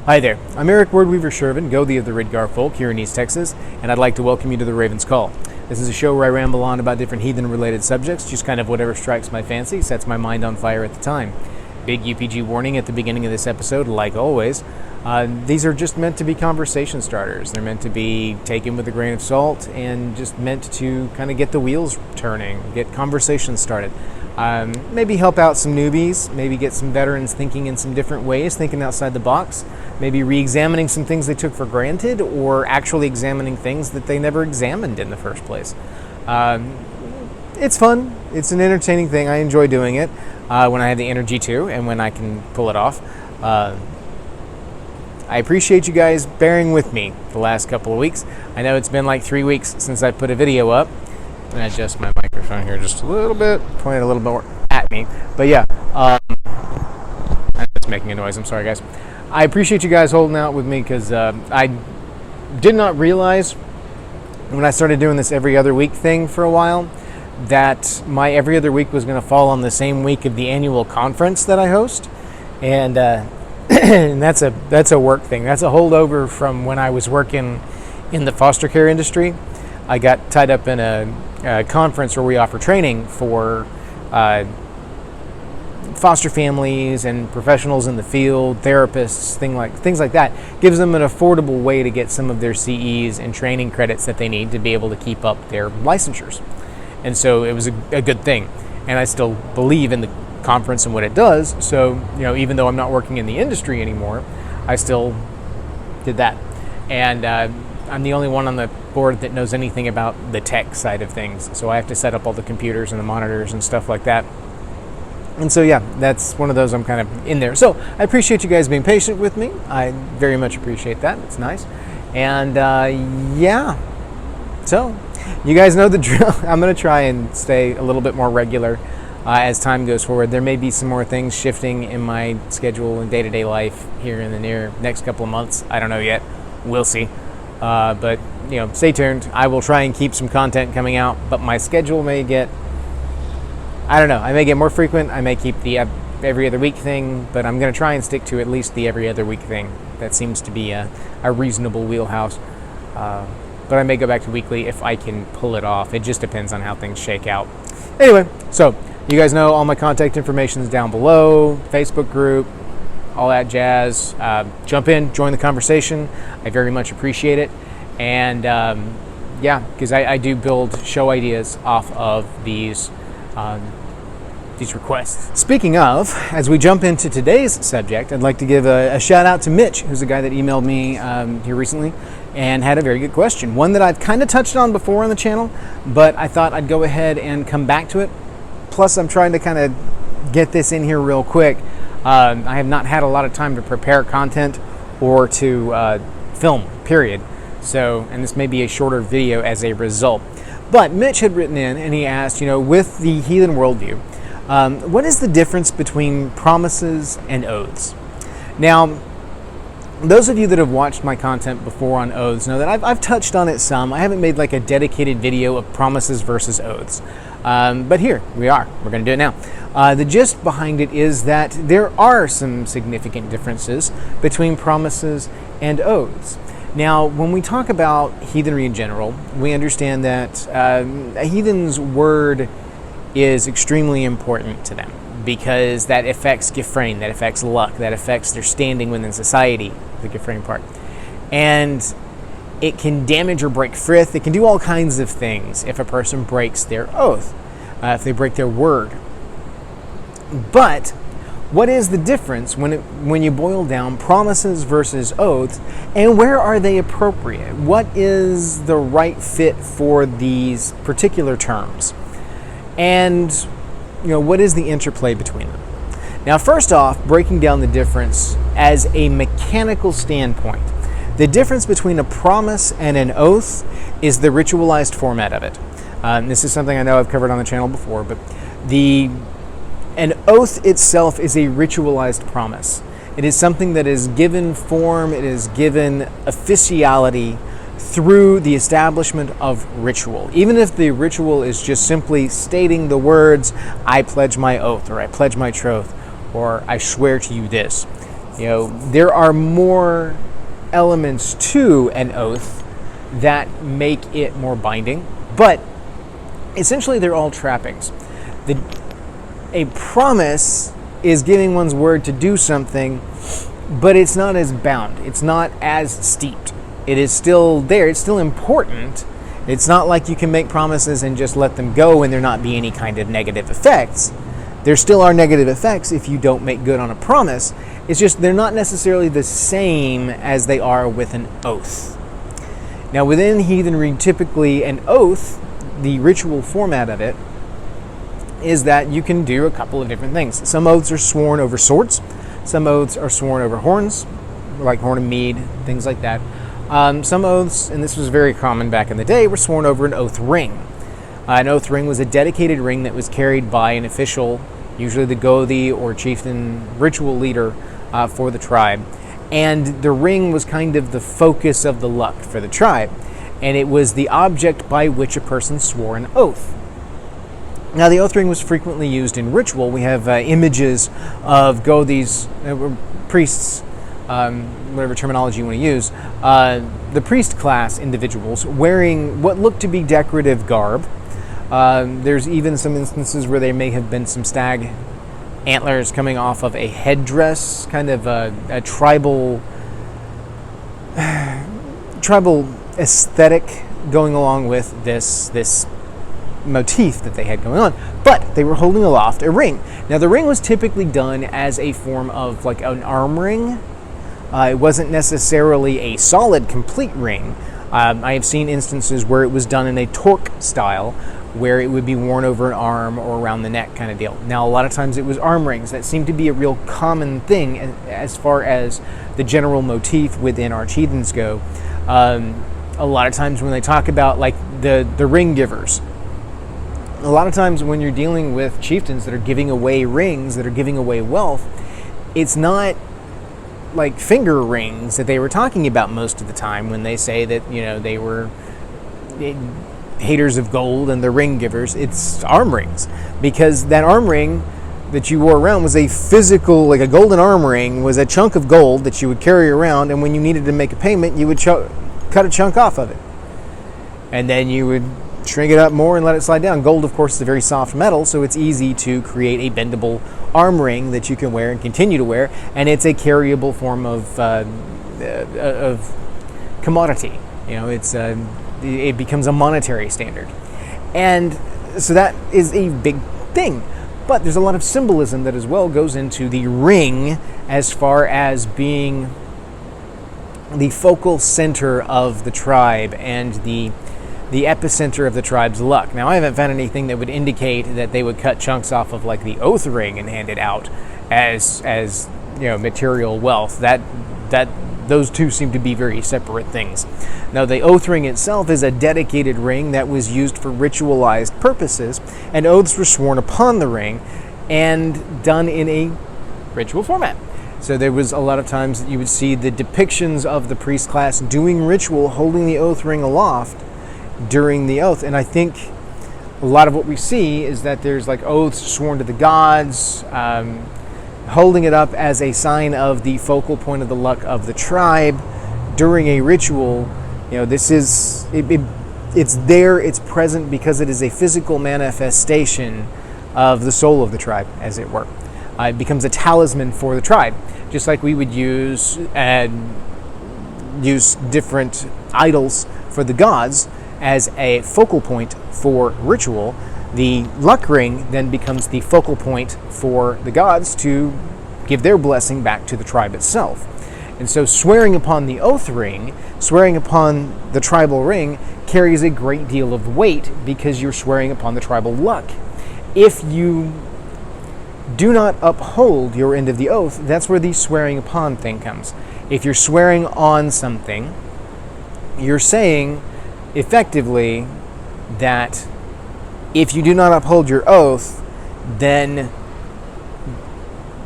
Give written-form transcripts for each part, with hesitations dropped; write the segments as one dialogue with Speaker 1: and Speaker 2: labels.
Speaker 1: Hi there, I'm Eric Wordweaver Sjerven, Gothi of the Ridgar folk here in East Texas, and I'd like to welcome you to the Raven's Call. This is a show where I ramble on about different heathen-related subjects, just kind of whatever strikes my fancy, sets my mind on fire at the time. Big UPG warning at the beginning of this episode, like always. These are just meant to be conversation starters. They're meant to be taken with a grain of salt and just meant to kind of get the wheels turning, get conversations started. Maybe help out some newbies, maybe get some veterans thinking in some different ways, thinking outside the box, maybe re-examining some things they took for granted or actually examining things that they never examined in the first place. It's fun. It's an entertaining thing. I enjoy doing it when I have the energy to and when I can pull it off. I appreciate you guys bearing with me the last couple of weeks. I know it's been like 3 weeks since I put a video up. I'm going to adjust my microphone here just a little bit, point it a little more at me. But yeah, I'm just making a noise. I'm sorry, guys. I appreciate you guys holding out with me because I did not realize when I started doing this every other week thing for a while that my every other week was going to fall on the same week of the annual conference that I host. And and that's a work thing. That's a holdover from when I was working in the foster care industry. I got tied up in a conference where we offer training for foster families and professionals in the field, therapists, things like that. Gives them an affordable way to get some of their CEs and training credits that they need to be able to keep up their licensures. And so it was a good thing. And I still believe in the conference and what it does. So, even though I'm not working in the industry anymore, I still did that. And I'm the only one on the board that knows anything about the tech side of things. So I have to set up all the computers and the monitors and stuff like that. And so, yeah, that's one of those I'm kind of in there. So I appreciate you guys being patient with me. I very much appreciate that. It's nice. And yeah, so you guys know the drill. I'm going to try and stay a little bit more regular as time goes forward. There may be some more things shifting in my schedule and day-to-day life here in the next couple of months. I don't know yet. We'll see. But, stay tuned. I will try and keep some content coming out, but my schedule may get, I don't know, I may get more frequent. I may keep the every other week thing, but I'm going to try and stick to at least the every other week thing. That seems to be a reasonable wheelhouse. But I may go back to weekly if I can pull it off. It just depends on how things shake out. Anyway, so you guys know all my contact information is down below, Facebook group, all that jazz. Jump in, join the conversation. I very much appreciate it. And yeah, because I do build show ideas off of these requests. Speaking of, as we jump into today's subject, I'd like to give a shout out to Mitch, who's a guy that emailed me here recently and had a very good question. One that I've kind of touched on before on the channel, but I thought I'd go ahead and come back to it. Plus, I'm trying to kind of get this in here real quick. I have not had a lot of time to prepare content or to film, period. So, and this may be a shorter video as a result. But Mitch had written in and he asked, with the heathen worldview, what is the difference between promises and oaths? Now, those of you that have watched my content before on oaths know that I've touched on it some. I haven't made like a dedicated video of promises versus oaths. But here we are. We're going to do it now. The gist behind it is that there are some significant differences between promises and oaths. Now, when we talk about heathenry in general, we understand that a heathen's word is extremely important to them because that affects Gifrain, that affects luck, that affects their standing within society, the Gifrain part. And it can damage or break frith. It can do all kinds of things if a person breaks their oath, if they break their word. But what is the difference when you boil down promises versus oaths, and where are they appropriate? What is the right fit for these particular terms? And what is the interplay between them? Now, first off, breaking down the difference as a mechanical standpoint. The difference between a promise and an oath is the ritualized format of it. This is something I know I've covered on the channel before, but an oath itself is a ritualized promise. It is something that is given form, it is given officiality through the establishment of ritual. Even if the ritual is just simply stating the words, I pledge my oath, or I pledge my troth, or I swear to you this. There are more elements to an oath that make it more binding, but essentially they're all trappings. A promise is giving one's word to do something, but it's not as bound. It's not as steeped. It is still there. It's still important. It's not like you can make promises and just let them go and there not be any kind of negative effects. There still are negative effects if you don't make good on a promise. It's just they're not necessarily the same as they are with an oath. Now, within heathenry, typically an oath, the ritual format of it, is that you can do a couple of different things. Some oaths are sworn over swords. Some oaths are sworn over horns, like horn of mead, things like that. Some oaths, and this was very common back in the day, were sworn over an oath ring. An oath ring was a dedicated ring that was carried by an official, usually the Gothi or chieftain ritual leader for the tribe. And the ring was kind of the focus of the luck for the tribe. And it was the object by which a person swore an oath. Now, the oath ring was frequently used in ritual. We have images of Gothis, priests, whatever terminology you want to use, the priest class individuals wearing what looked to be decorative garb. There's even some instances where there may have been some stag antlers coming off of a headdress, kind of a tribal aesthetic going along with this motif that they had going on, but they were holding aloft a ring. Now, the ring was typically done as a form of like an arm ring. It wasn't necessarily a solid, complete ring. I have seen instances where it was done in a torque style, where it would be worn over an arm or around the neck kind of deal. Now, a lot of times it was arm rings. That seemed to be a real common thing as far as the general motif within arch-heathens go. A lot of times when they talk about like the ring givers, a lot of times when you're dealing with chieftains that are giving away rings, that are giving away wealth, it's not like finger rings that they were talking about most of the time when they say that, they were haters of gold and the ring givers. It's arm rings, because that arm ring that you wore around was a physical, like a golden arm ring was a chunk of gold that you would carry around, and when you needed to make a payment, you would cut a chunk off of it. And then you would shrink it up more and let it slide down. Gold, of course, is a very soft metal, so it's easy to create a bendable arm ring that you can wear and continue to wear, and it's a carryable form of commodity. It becomes a monetary standard. And so that is a big thing. But there's a lot of symbolism that as well goes into the ring as far as being the focal center of the tribe and the epicenter of the tribe's luck. Now, I haven't found anything that would indicate that they would cut chunks off of like the oath ring and hand it out as material wealth. That those two seem to be very separate things. Now, the oath ring itself is a dedicated ring that was used for ritualized purposes, and oaths were sworn upon the ring and done in a ritual format. So there was a lot of times that you would see the depictions of the priest class doing ritual, holding the oath ring aloft during the oath. And I think a lot of what we see is that there's like oaths sworn to the gods, holding it up as a sign of the focal point of the luck of the tribe during a ritual. This is it's there, it's present because it is a physical manifestation of the soul of the tribe, as it were. It becomes a talisman for the tribe, just like we would use different idols for the gods as a focal point for ritual. The luck ring then becomes the focal point for the gods to give their blessing back to the tribe itself. And so swearing upon the oath ring, swearing upon the tribal ring, carries a great deal of weight because you're swearing upon the tribal luck. If you do not uphold your end of the oath, that's where the swearing upon thing comes. If you're swearing on something, you're saying effectively that if you do not uphold your oath, then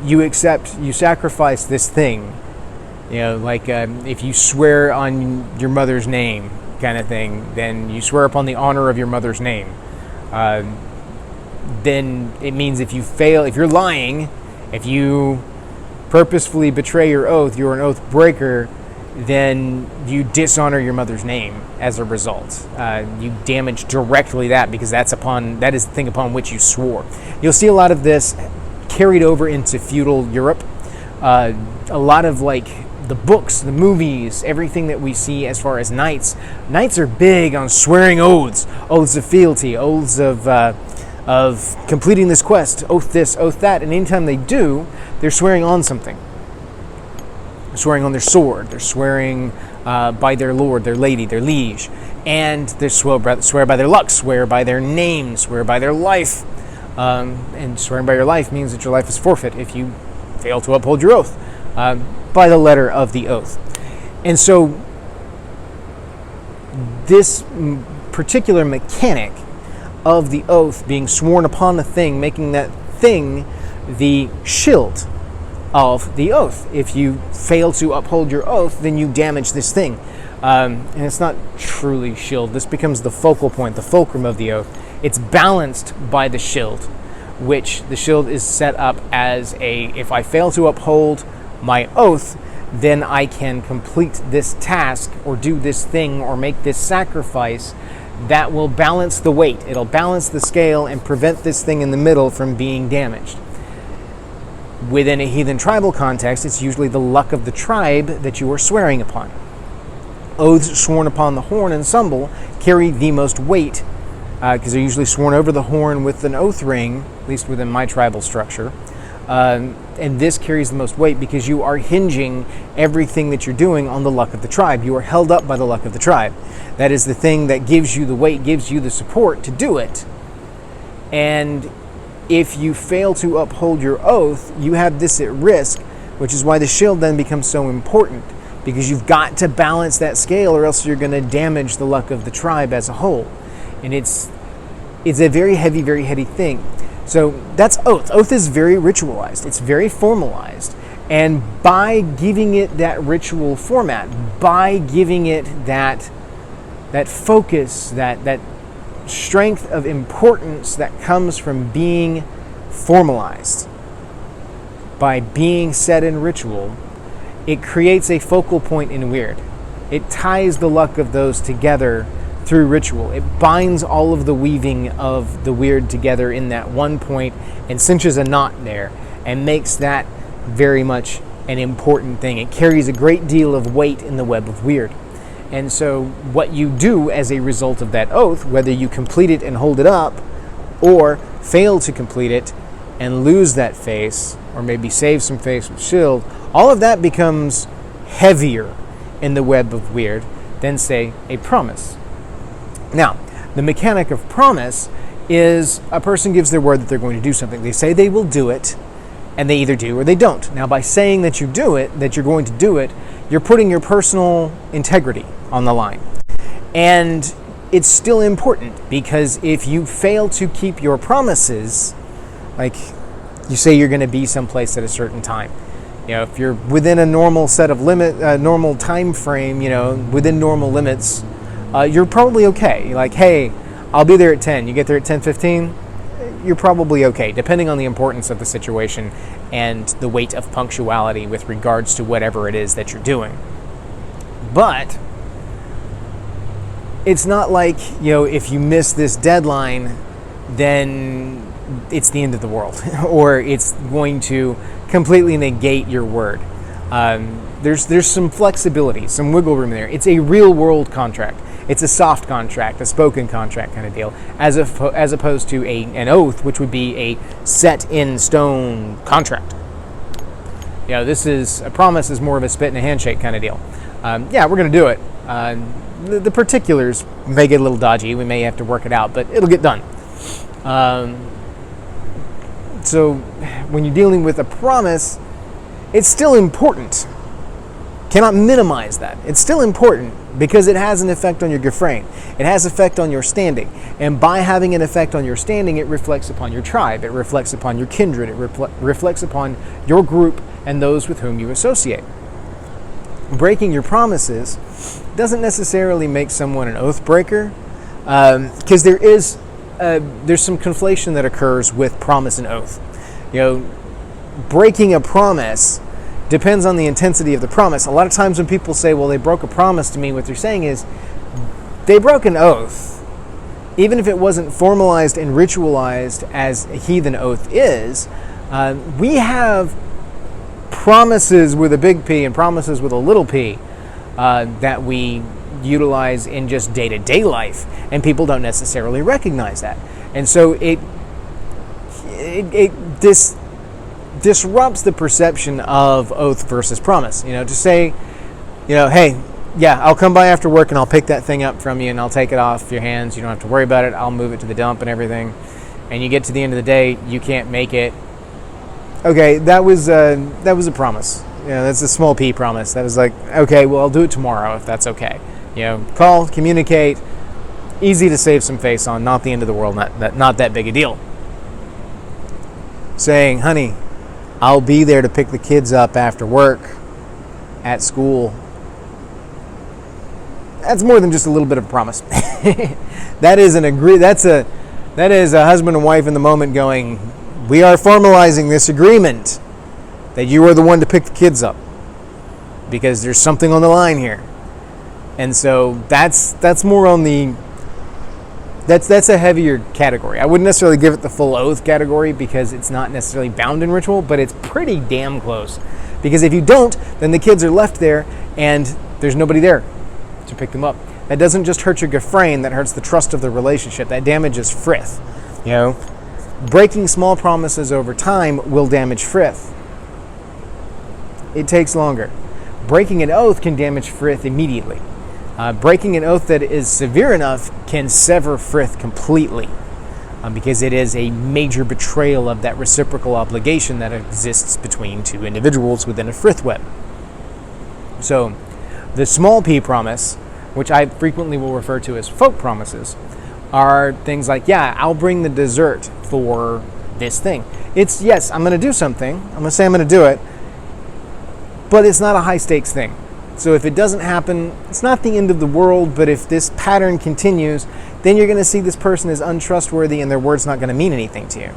Speaker 1: you sacrifice this thing. If you swear on your mother's name kind of thing, then you swear upon the honor of your mother's name. Then it means if you fail, if you're lying, if you purposefully betray your oath, you're an oath breaker, then you dishonor your mother's name as a result. You damage directly that, because that is the thing upon which you swore. You'll see a lot of this carried over into feudal Europe. A lot of the books, the movies, everything that we see as far as knights. Knights are big on swearing oaths of fealty, oaths of completing this quest, oath this, oath that. And anytime they do, they're swearing on something. They're swearing on their sword. They're swearing by their lord, their lady, their liege. And they swear by their luck, swear by their name, swear by their life. And swearing by your life means that your life is forfeit if you fail to uphold your oath by the letter of the oath. And so this particular mechanic of the oath being sworn upon a thing, making that thing the shield of the oath. If you fail to uphold your oath, then you damage this thing. And it's not truly shield. This becomes the focal point, the fulcrum of the oath. It's balanced by the shield, which the shield is set up as if I fail to uphold my oath, then I can complete this task or do this thing or make this sacrifice that will balance the weight. It'll balance the scale and prevent this thing in the middle from being damaged. Within a heathen tribal context, it's usually the luck of the tribe that you are swearing upon. Oaths sworn upon the horn and symbol carry the most weight, because they're usually sworn over the horn with an oath ring, at least within my tribal structure. And this carries the most weight because you are hinging everything that you're doing on the luck of the tribe. You are held up by the luck of the tribe. That is the thing that gives you the weight, gives you the support to do it. And if you fail to uphold your oath, you have this at risk, which is why the shield then becomes so important, because you've got to balance that scale or else you're going to damage the luck of the tribe as a whole. And it's a very heavy thing. So that's oath. Oath is very ritualized. It's very formalized. And by giving it that ritual format, by giving it that focus, that strength of importance that comes from being formalized, by being said in ritual, it creates a focal point in weird. It ties the luck of those together through ritual. It binds all of the weaving of the weird together in that one point and cinches a knot there and makes that very much an important thing. It carries a great deal of weight in the web of weird. And so what you do as a result of that oath, whether you complete it and hold it up or fail to complete it and lose that face or maybe save some face with shield, all of that becomes heavier in the web of weird than, say, a promise. Now, the mechanic of promise is a person gives their word that they're going to do something. They say they will do it, and they either do or they don't. Now, by saying that you do it, that you're going to do it, you're putting your personal integrity on the line. And it's still important, because if you fail to keep your promises, like you say you're going to be someplace at a certain time, if you're within a normal set of normal time frame, within normal limits, you're probably okay. You're like, hey, I'll be there at 10. You get there at 10:15, you're probably okay, depending on the importance of the situation and the weight of punctuality with regards to whatever it is that you're doing. But it's not like, if you miss this deadline, then it's the end of the world, or it's going to completely negate your word. There's some flexibility, some wiggle room there. It's a real world contract. It's a soft contract, a spoken contract kind of deal, as opposed to an oath, which would be a set in stone contract. A promise is more of a spit and a handshake kind of deal. We're going to do it. The particulars may get a little dodgy. We may have to work it out, but it'll get done. So when you're dealing with a promise, it's still important. Cannot minimize that. It's still important because it has an effect on your gefrain. It has effect on your standing. And by having an effect on your standing, it reflects upon your tribe. It reflects upon your kindred. It reflects upon your group and those with whom you associate. Breaking your promises doesn't necessarily make someone an oath breaker, because there's some conflation that occurs with promise and oath. Breaking a promise depends on the intensity of the promise. A lot of times when people say, well, they broke a promise to me, what they're saying is they broke an oath. Even if it wasn't formalized and ritualized as a heathen oath is, we have promises with a big P and promises with a little p that we utilize in just day-to-day life, and people don't necessarily recognize that. And so it disrupts the perception of oath versus promise. To say, hey, yeah, I'll come by after work and I'll pick that thing up from you and I'll take it off your hands. You don't have to worry about it. I'll move it to the dump and everything. And you get to the end of the day, you can't make it. Okay, that was a promise. That's a small p promise. That was like, okay, well, I'll do it tomorrow if that's okay. Call, communicate, easy to save some face on, not the end of the world, not that big a deal. Saying, honey, I'll be there to pick the kids up after work, at school. That's more than just a little bit of a promise. That is a husband and wife in the moment going, we are formalizing this agreement that you are the one to pick the kids up because there's something on the line here. And so that's more on the that's a heavier category. I wouldn't necessarily give it the full oath category because it's not necessarily bound in ritual, but it's pretty damn close. Because if you don't, then the kids are left there and there's nobody there to pick them up. That doesn't just hurt your gefrain, that hurts the trust of the relationship. That damages frith. Breaking small promises over time will damage frith. It takes longer. Breaking an oath can damage frith immediately. Breaking an oath that is severe enough can sever frith completely because it is a major betrayal of that reciprocal obligation that exists between two individuals within a frith web. So the small p promise, which I frequently will refer to as folk promises, are things like, yeah, I'll bring the dessert for this thing. It's, yes, I'm going to do something. I'm going to say I'm going to do it, but it's not a high stakes thing. So if it doesn't happen, it's not the end of the world, but if this pattern continues, then you're going to see this person is untrustworthy and their word's not going to mean anything to you.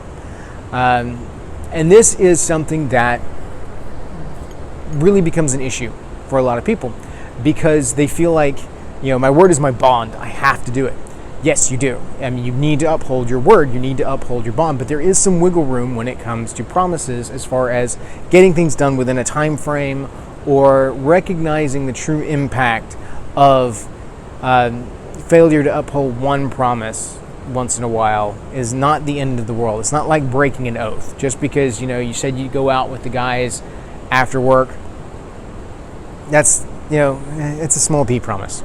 Speaker 1: And this is something that really becomes an issue for a lot of people because they feel like, my word is my bond. I have to do it. Yes, you do. I mean, you need to uphold your word. You need to uphold your bond. But there is some wiggle room when it comes to promises as far as getting things done within a time frame or recognizing the true impact of failure to uphold one promise once in a while is not the end of the world. It's not like breaking an oath. Just because, you said you'd go out with the guys after work, that's, it's a small p promise,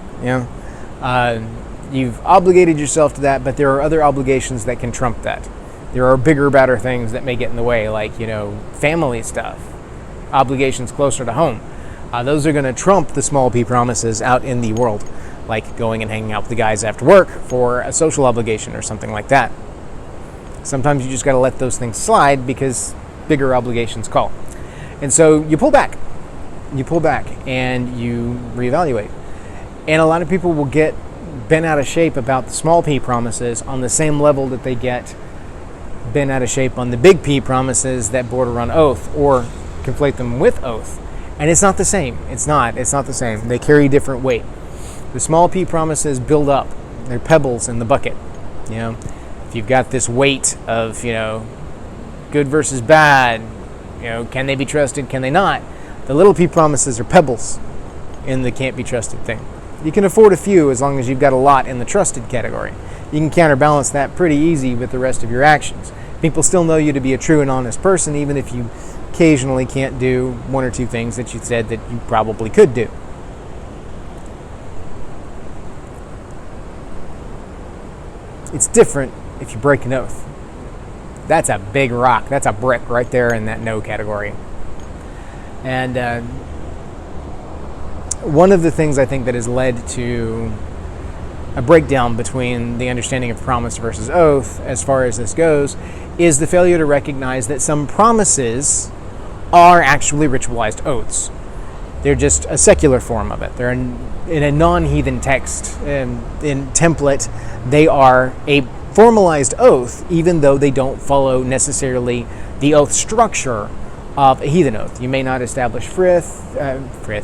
Speaker 1: You've obligated yourself to that, but there are other obligations that can trump that. There are bigger, badder things that may get in the way, like, family stuff, obligations closer to home. Those are going to trump the small p promises out in the world, like going and hanging out with the guys after work for a social obligation or something like that. Sometimes you just got to let those things slide because bigger obligations call. And so you pull back. And you reevaluate. And a lot of people will get bent out of shape about the small p promises on the same level that they get bent out of shape on the big P promises that border on oath or conflate them with oath. And it's not the same. It's not the same. They carry different weight. The small p promises build up. They're pebbles in the bucket. If you've got this weight of, good versus bad, can they be trusted, can they not? The little p promises are pebbles in the can't be trusted thing. You can afford a few as long as you've got a lot in the trusted category. You can counterbalance that pretty easy with the rest of your actions. People still know you to be a true and honest person, even if you occasionally can't do one or two things that you said that you probably could do. It's different if you break an oath. That's a big rock. That's a brick right there in that no category. And one of the things I think that has led to a breakdown between the understanding of promise versus oath as far as this goes is the failure to recognize that some promises are actually ritualized oaths. They're just a secular form of it. They're in a non-heathen text, in template. They are a formalized oath, even though they don't follow necessarily the oath structure of a heathen oath. You may not establish frith,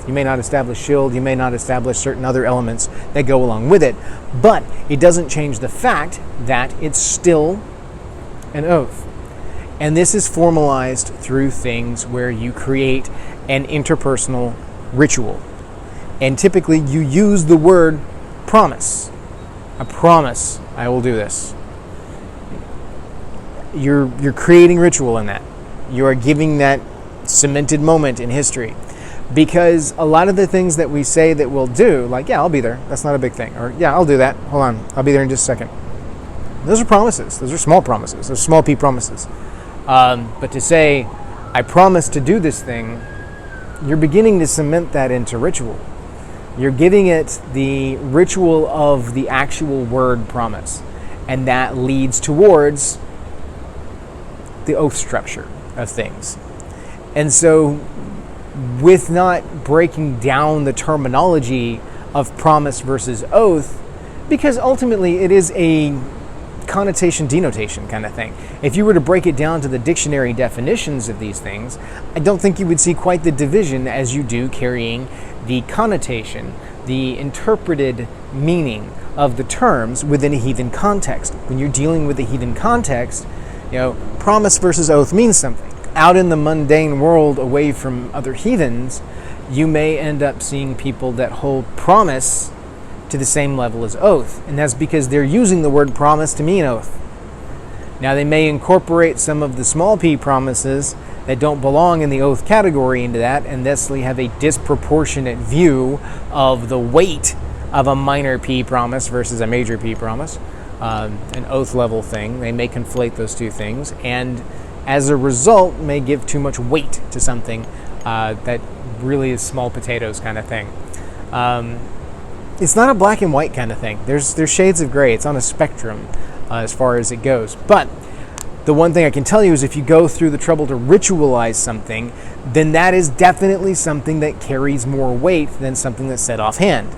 Speaker 1: you may not establish shield, you may not establish certain other elements that go along with it, but it doesn't change the fact that it's still an oath. And this is formalized through things where you create an interpersonal ritual. And typically you use the word promise. I promise I will do this. You're creating ritual in that. You are giving that cemented moment in history. Because a lot of the things that we say that we'll do, like, yeah, I'll be there. That's not a big thing. Or, yeah, I'll do that. Hold on. I'll be there in just a second. Those are promises. Those are small promises. Those are small p promises. But to say, I promise to do this thing, you're beginning to cement that into ritual. You're giving it the ritual of the actual word promise. And that leads towards the oath structure of things. And so, with not breaking down the terminology of promise versus oath, because ultimately it is a connotation denotation kind of thing. If you were to break it down to the dictionary definitions of these things, I don't think you would see quite the division as you do carrying the connotation, the interpreted meaning of the terms within a heathen context. When you're dealing with a heathen context, promise versus oath means something. Out in the mundane world, away from other heathens, you may end up seeing people that hold promise to the same level as oath. And that's because they're using the word promise to mean oath. Now, they may incorporate some of the small p promises that don't belong in the oath category into that, and thusly have a disproportionate view of the weight of a minor p promise versus a major p promise, an oath level thing. They may conflate those two things, and as a result may give too much weight to something that really is small potatoes kind of thing. It's not a black and white kind of thing. There's shades of gray. It's on a spectrum as far as it goes. But the one thing I can tell you is if you go through the trouble to ritualize something, then that is definitely something that carries more weight than something that's said offhand.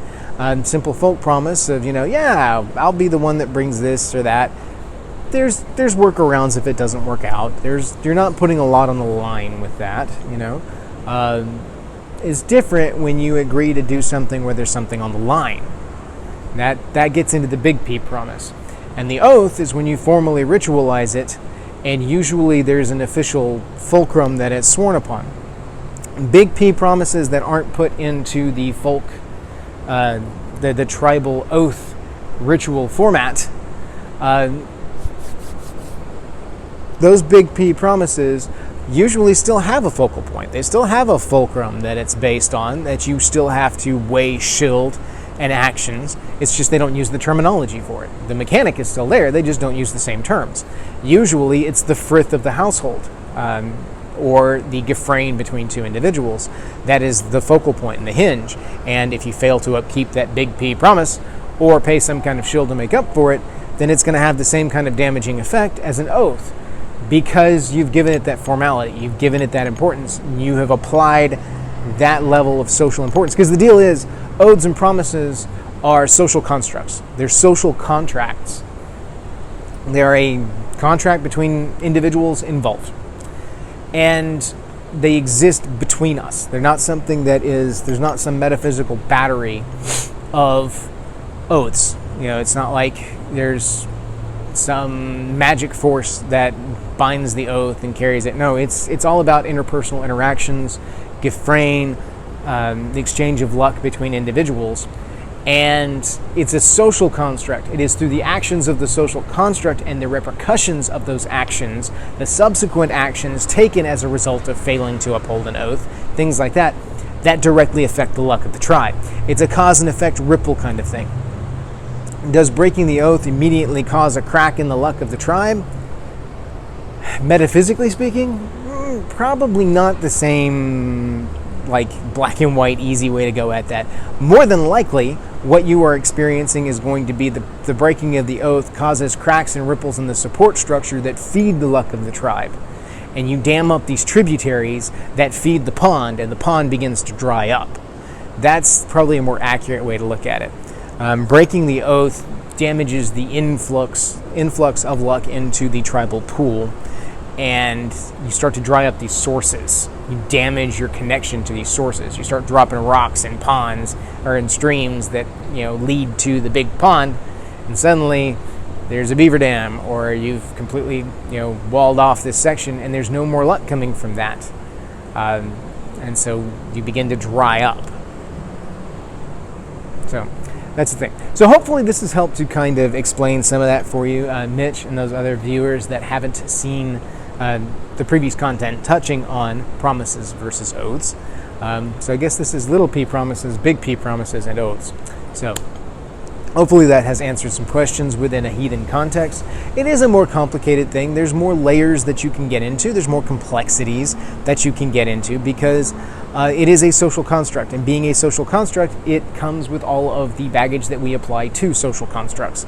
Speaker 1: Simple folk promise of, yeah, I'll be the one that brings this or that. There's workarounds if it doesn't work out. You're not putting a lot on the line with that, It's different when you agree to do something where there's something on the line. That gets into the big P promise. And the oath is when you formally ritualize it, and usually there's an official fulcrum that it's sworn upon. Big P promises that aren't put into the folk, the tribal oath ritual format, those big P promises usually still have a focal point. They still have a fulcrum that it's based on, that you still have to weigh shield and actions. It's just they don't use the terminology for it. The mechanic is still there, they just don't use the same terms. Usually it's the frith of the household, or the gefrain between two individuals. That is the focal point and the hinge. And if you fail to upkeep that big P promise, or pay some kind of shield to make up for it, then it's going to have the same kind of damaging effect as an oath. Because you've given it that formality, you've given it that importance, you have applied that level of social importance. Because the deal is, oaths and promises are social constructs. They're social contracts. They're a contract between individuals involved. And they exist between us. They're not something there's not some metaphysical battery of oaths. It's not like there's some magic force that binds the oath and carries it. No, it's all about interpersonal interactions, gefrain, the exchange of luck between individuals. And it's a social construct. It is through the actions of the social construct and the repercussions of those actions, the subsequent actions taken as a result of failing to uphold an oath, things like that, that directly affect the luck of the tribe. It's a cause and effect ripple kind of thing. Does breaking the oath immediately cause a crack in the luck of the tribe? Metaphysically speaking, probably not the same black and white easy way to go at that. More than likely, what you are experiencing is going to be the breaking of the oath causes cracks and ripples in the support structure that feed the luck of the tribe. And you dam up these tributaries that feed the pond, and the pond begins to dry up. That's probably a more accurate way to look at it. Breaking the oath damages the influx of luck into the tribal pool, and you start to dry up these sources. You damage your connection to these sources. You start dropping rocks in ponds or in streams that lead to the big pond, and suddenly there's a beaver dam, or you've completely walled off this section, and there's no more luck coming from that, and so you begin to dry up. So that's the thing. So hopefully this has helped to kind of explain some of that for you, Mitch, and those other viewers that haven't seen the previous content touching on promises versus oaths. So I guess this is little p promises, big P promises, and oaths. So hopefully that has answered some questions within a heathen context. It is a more complicated thing. There's more layers that you can get into. There's more complexities that you can get into because it is a social construct. And being a social construct, it comes with all of the baggage that we apply to social constructs.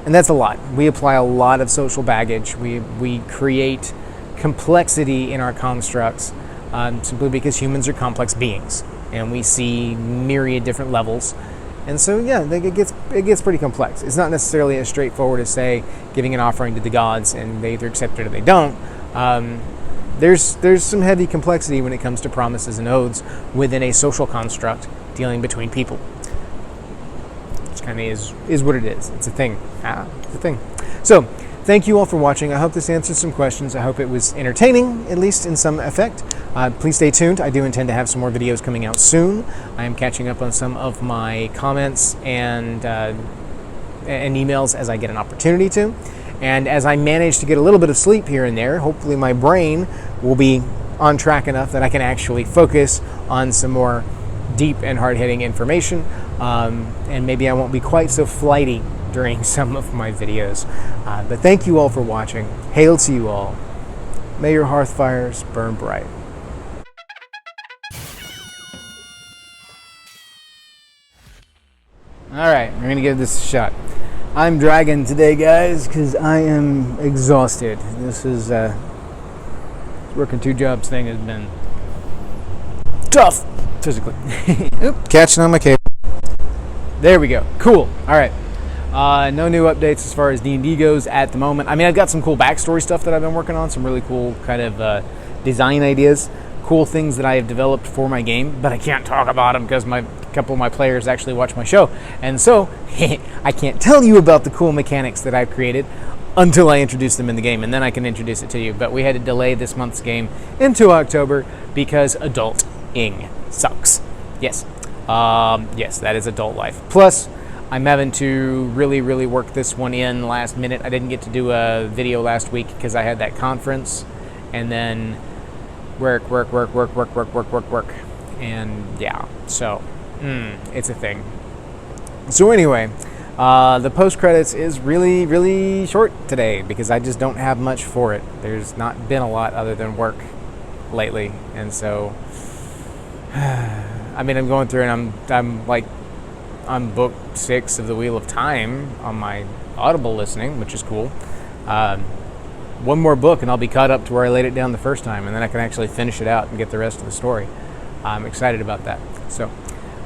Speaker 1: And that's a lot. We apply a lot of social baggage. We create complexity in our constructs simply because humans are complex beings. And we see myriad different levels. And so, yeah, it gets pretty complex. It's not necessarily as straightforward as, say, giving an offering to the gods and they either accept it or they don't. There's some heavy complexity when it comes to promises and oaths within a social construct dealing between people. Which kind of is what it is. It's a thing. It's a thing. So, thank you all for watching. I hope this answered some questions. I hope it was entertaining, at least in some effect. Please stay tuned. I do intend to have some more videos coming out soon. I am catching up on some of my comments and emails as I get an opportunity to. And as I manage to get a little bit of sleep here and there, hopefully my brain will be on track enough that I can actually focus on some more deep and hard-hitting information. And maybe I won't be quite so flighty during some of my videos. But thank you all for watching. Hail to you all. May your hearth fires burn bright. Alright, we're going to give this a shot. I'm dragging today, guys, because I am exhausted. This is, working 2 jobs thing has been tough, physically. Oop, catching on my cable. There we go. Cool. Alright. No new updates as far as D&D goes at the moment. I mean, I've got some cool backstory stuff that I've been working on, some really cool kind of design ideas, cool things that I have developed for my game, but I can't talk about them because a couple of my players actually watch my show. And so, I can't tell you about the cool mechanics that I've created until I introduce them in the game, and then I can introduce it to you. But we had to delay this month's game into October because adult-ing sucks. Yes. Yes, that is adult life. Plus, I'm having to really work this one in last minute. I didn't get to do a video last week because I had that conference, and then work. And yeah, so it's a thing. So anyway, the post credits is really short today because I just don't have much for it. There's not been a lot other than work lately, and so I mean, I'm going through and I'm like on book 6 of the Wheel of Time on my Audible listening, which is cool. One more book and I'll be caught up to where I laid it down the first time, and then I can actually finish it out and get the rest of the story. I'm excited about that. So,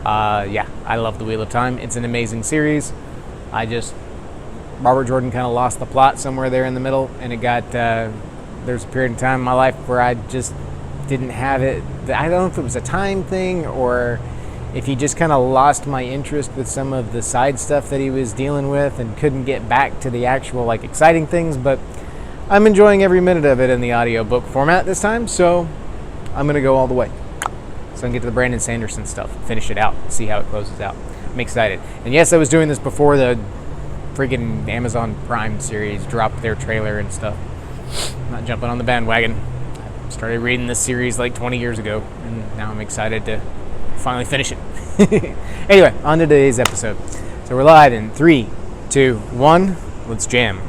Speaker 1: yeah, I love the Wheel of Time. It's an amazing series. Robert Jordan kind of lost the plot somewhere there in the middle, and it got, there's a period of time in my life where I just didn't have it. I don't know if it was a time thing or if he just kind of lost my interest with some of the side stuff that he was dealing with and couldn't get back to the actual like exciting things, but I'm enjoying every minute of it in the audiobook format this time, so I'm going to go all the way. So I can get to the Brandon Sanderson stuff, finish it out, see how it closes out. I'm excited. And yes, I was doing this before the freaking Amazon Prime series dropped their trailer and stuff. I'm not jumping on the bandwagon. I started reading this series like 20 years ago, and now I'm excited to finally finish it. Anyway, on to today's episode. So we're live in 3, 2, 1. Let's jam.